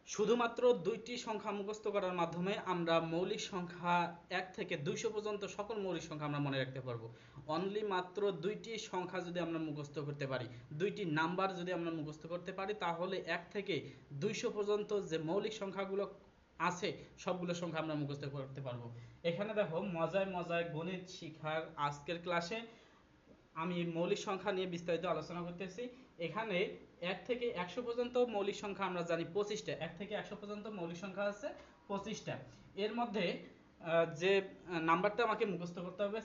শুধুমাত্র দুইটি সংখ্যা মুখস্থ করার মাধ্যমে আমরা মৌলিক সংখ্যা 1 থেকে 200 পর্যন্ত সকল মৌলিক সংখ্যা আমরা মনে রাখতে পারবো। অনলি মাত্র দুইটি সংখ্যা যদি আমরা মুখস্থ করতে পারি, দুইটি নাম্বার যদি আমরা মুখস্থ করতে পারি, তাহলে 1 থেকে 200 পর্যন্ত যে মৌলিক সংখ্যাগুলো আছে সবগুলো সংখ্যা আমরা মুখস্থ করতে পারবো। এখানে দেখো, মজায় মজায় গণিত শিখার আজকের ক্লাসে আমি মৌলিক সংখ্যা নিয়ে বিস্তারিত আলোচনা করতেছি। এখানে 1 থেকে 100 পর্যন্ত মৌলিক সংখ্যা আমরা জানি 25টা। 1 থেকে 100 পর্যন্ত মৌলিক সংখ্যা আছে 25টা। এর মধ্যে যে নাম্বারটা আমাকে মুখস্থ করতে হবে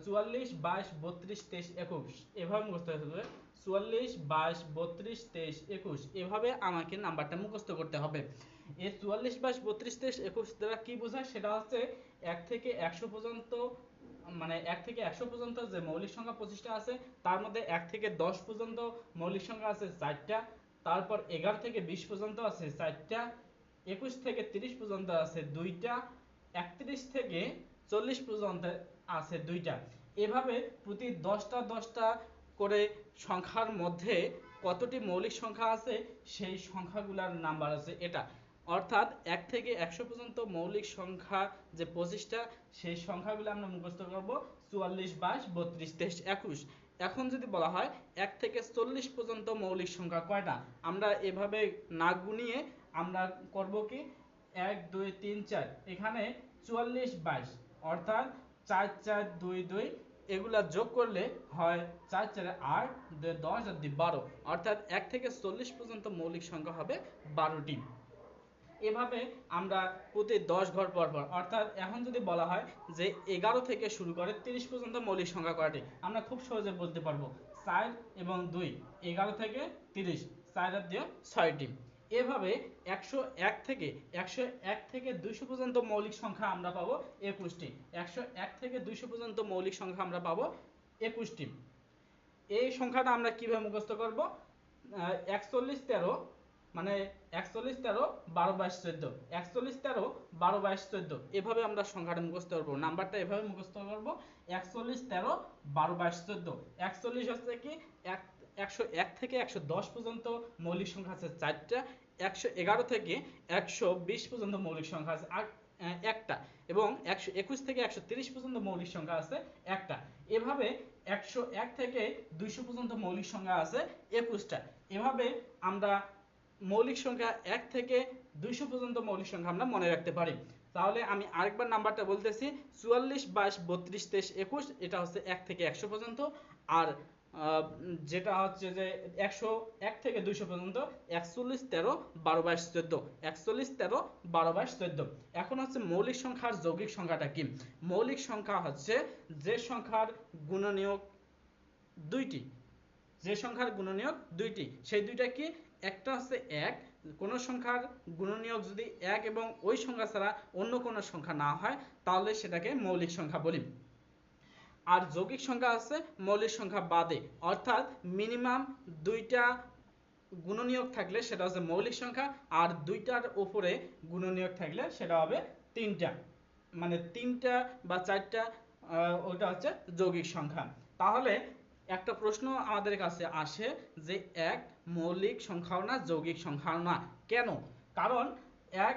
44, 22, 32, 23, 21 এভাবে মুখস্থ করতে হবে। 44, 22, 32, 23, 21 এভাবে আমাকে নাম্বারটা মুখস্থ করতে হবে। এই 44, 22, 32, 23, 21 দ্বারা কি বোঝায়, সেটা হচ্ছে 1 থেকে 100 পর্যন্ত, মানে 1 থেকে 100 পর্যন্ত যে মৌলিক সংখ্যা 25টা আছে, তার মধ্যে 1 থেকে 10 পর্যন্ত মৌলিক সংখ্যা আছে 4টা, তারপর 11 থেকে 20 পর্যন্ত আছে 4টা, 21 থেকে 30 পর্যন্ত আছে 2টা, 31 থেকে 40 পর্যন্ত আছে 2টা। এভাবে প্রতি 10টা 10টা করে সংখ্যার মধ্যে কতটি মৌলিক সংখ্যা আছে সেই সংখ্যাগুলোর নাম্বার আছে এটা। অর্থাৎ 1 থেকে 100 পর্যন্ত মৌলিক সংখ্যা যে 25টা, সেই সংখ্যাগুলো আমরা মুখস্থ করব 44, 22, 32, 23, 21। এখন যদি বলা হয় 1 থেকে 40 পর্যন্ত মৌলিক সংখ্যা কয়টা, আমরা এভাবে না গুনিয়ে আমরা করব কি 1 2 3 4, এখানে 44, 22 অর্থাৎ 4 4 2 2 এগুলা যোগ করলে হয় 4 4 8 2 10 আর 2 12, অর্থাৎ 1 থেকে 40 পর্যন্ত মৌলিক সংখ্যা হবে 12টি। এভাবে আমরা প্রতি 10 ঘর পর পর, অর্থাৎ এখন যদি বলা হয় যে 11 থেকে শুরু করে 30 পর্যন্ত মৌলিক সংখ্যা কয়টি, আমরা খুব সহজে বলতে পারবো 4 এবং 2, 11 থেকে 30, 4 আর 2 6টি। এভাবে 101 থেকে 200 পর্যন্ত মৌলিক সংখ্যা আমরা পাবো 21টি। 101 থেকে 200 পর্যন্ত মৌলিক সংখ্যা আমরা পাবো 21টি। এই সংখ্যাটা আমরা কিভাবে মুখস্থ করব, 41 13, মানে 41 13 12 22 14, 41 13 12 22 14 এভাবে আমরা সংখ্যাটা মুখস্থ করব, নাম্বারটা এভাবে মুখস্থ করব 41 13 12 22 14। 41 হচ্ছে কি 101 থেকে 110 পর্যন্ত মৌলিক সংখ্যা আছে 4টা, 111 থেকে 120 পর্যন্ত মৌলিক সংখ্যা আছে একটা, এবং 121 থেকে 130 পর্যন্ত মৌলিক সংখ্যা আছে একটা। এভাবে 101 থেকে 200 পর্যন্ত মৌলিক সংখ্যা আছে 21টা। এভাবে আমরা মৌলিক সংখ্যা 1 থেকে 200 পর্যন্ত মৌলিক সংখ্যা আমরা মনে রাখতে পারি। তাহলে আমি আরেকবার নাম্বারটা বলতেছি 44 22 32 23 21, এটা হচ্ছে 1 থেকে 100 পর্যন্ত। আর যেটা হচ্ছে যে 101 থেকে 200 পর্যন্ত 41 13 12 22 14, 41 13 12 22 14। এখন হচ্ছে মৌলিক সংখ্যার যৌগিক সংখ্যাটা কি। মৌলিক সংখ্যা হচ্ছে যে সংখ্যার গুণনীয়ক দুইটি, যে সংখ্যার গুণনীয়ক দুইটি, সেই দুইটা কি, একটা হচ্ছে 1, কোন সংখ্যার গুণনীয়ক যদি 1 এবং ওই সংখ্যা ছাড়া অন্য কোন সংখ্যা না হয় তাহলে সেটাকে মৌলিক সংখ্যা বলি। আর যৌগিক সংখ্যা আছে মৌলিক সংখ্যা বাদে, অর্থাৎ মিনিমাম দুইটা গুণনীয়ক থাকলে সেটা হচ্ছে মৌলিক সংখ্যা, আর দুইটার উপরে গুণনীয়ক থাকলে সেটা হবে 3টা, মানে 3টা বা 4টা, ওটা হচ্ছে যৌগিক সংখ্যা। তাহলে একটা প্রশ্ন আমাদের কাছে আসে যে 1 মৌলিক সংখ্যাও না যৌগিক সংখ্যাও না, কেন? কারণ 1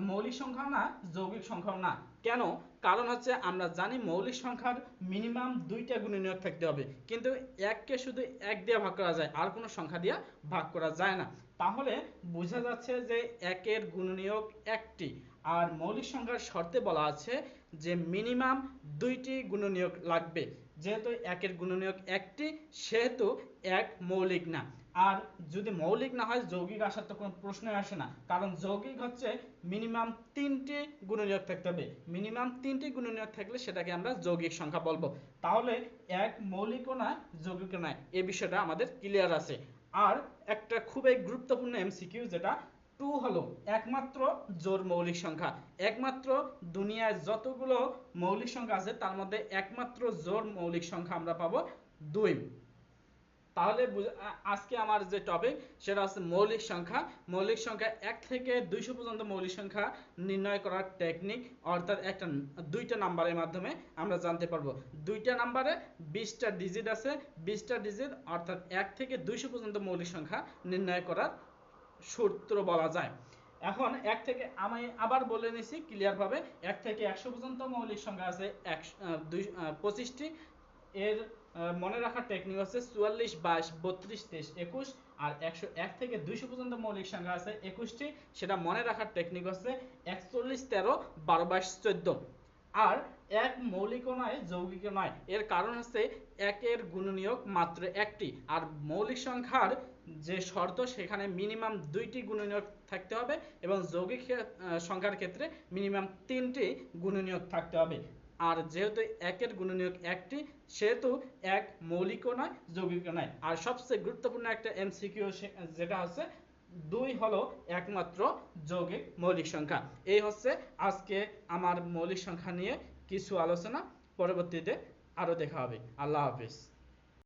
মৌলিক সংখ্যা না যৌগিক সংখ্যাও না, কেন? কারণ হচ্ছে আমরা জানি মৌলিক সংখ্যার মিনিমাম দুইটা গুণনীয়ক থাকতে হবে, কিন্তু 1কে শুধু 1 দিয়ে ভাগ করা যায়, আর কোনো সংখ্যা দিয়ে ভাগ করা যায় না। তাহলে বোঝা যাচ্ছে যে 1-এর গুণনীয়ক 1টি, আর মৌলিক সংখ্যার শর্তে বলা আছে যে মিনিমাম দুইটি গুণনীয়ক লাগবে। যেহেতু 1-এর গুণনীয়ক 1টি, সেহেতু 1 মৌলিক না। আর যদি মৌলিক না হয় যৌগিক আসার তো কোনো প্রশ্নই আসে না, কারণ যৌগিক হচ্ছে মিনিমাম 3টি গুণনীয়ক থাকতে হবে, মিনিমাম 3টি গুণনীয়ক থাকলে সেটাকে আমরা যৌগিক সংখ্যা বলবো। তাহলে 1 মৌলিকও না যৌগিকও না, এই বিষয়টা আমাদের ক্লিয়ার আছে। আর একটা খুবই গুরুত্বপূর্ণ এমসিকিউ, যেটা 2 হলো একমাত্র জোড় মৌলিক সংখ্যা। একমাত্র দুনিয়ায় যতগুলো মৌলিক সংখ্যা আছে তার মধ্যে একমাত্র জোড় মৌলিক সংখ্যা আমরা পাবো 2। তাহলে আজকে আমার যে টপিক সেটা হচ্ছে মৌলিক সংখ্যা। মৌলিক সংখ্যা 1 থেকে 200 পর্যন্ত মৌলিক সংখ্যা নির্ণয় করার টেকনিক, অর্থাৎ দুইটা নাম্বারের মাধ্যমে আমরা জানতে পারবো। দুইটা নাম্বারে 20টা ডিজিট আছে, 20টা ডিজিট অর্থাৎ 1 থেকে 200 পর্যন্ত মৌলিক সংখ্যা নির্ণয় করার সূত্র বলা যায়। এখন এক থেকে আমি আবার বলে নিছি ক্লিয়ার ভাবে, 1 থেকে 100 পর্যন্ত মৌলিক সংখ্যা আছে 25টি। এর মনে রাখার টেকনিক হচ্ছে 44, 22, 32, 23, 21। আর 101 থেকে 200 পর্যন্ত মৌলিক সংখ্যা আছে 21টি। সেটা মনে রাখার টেকনিক হচ্ছে 41, 13, 12, 22, 14। আর এক মৌলিকও নয় যৌগিকও নয়, এর কারণ হচ্ছে একের গুণনীয়ক মাত্র একটি। আর মৌলিক সংখ্যার যে শর্ত, সেখানে মিনিমাম 2টি গুণনীয়ক থাকতে হবে এবং যৌগিক সংখ্যার ক্ষেত্রে মিনিমাম 3টি গুণনীয়ক থাকতে হবে। আর যেহেতু একের গুণনীয়ক একটি, সেহেতু এক মৌলিকও নয় যৌগিকও নয়। আর সবচেয়ে গুরুত্বপূর্ণ একটা এমসিকিউ যেটা হচ্ছে 2 হলো একমাত্র যৌগিক মৌলিক সংখ্যা। এই হচ্ছে আজকে আমার মৌলিক সংখ্যা নিয়ে কিছু আলোচনা। পরবর্তীতে আরো দেখা হবে। আল্লাহ হাফেজ।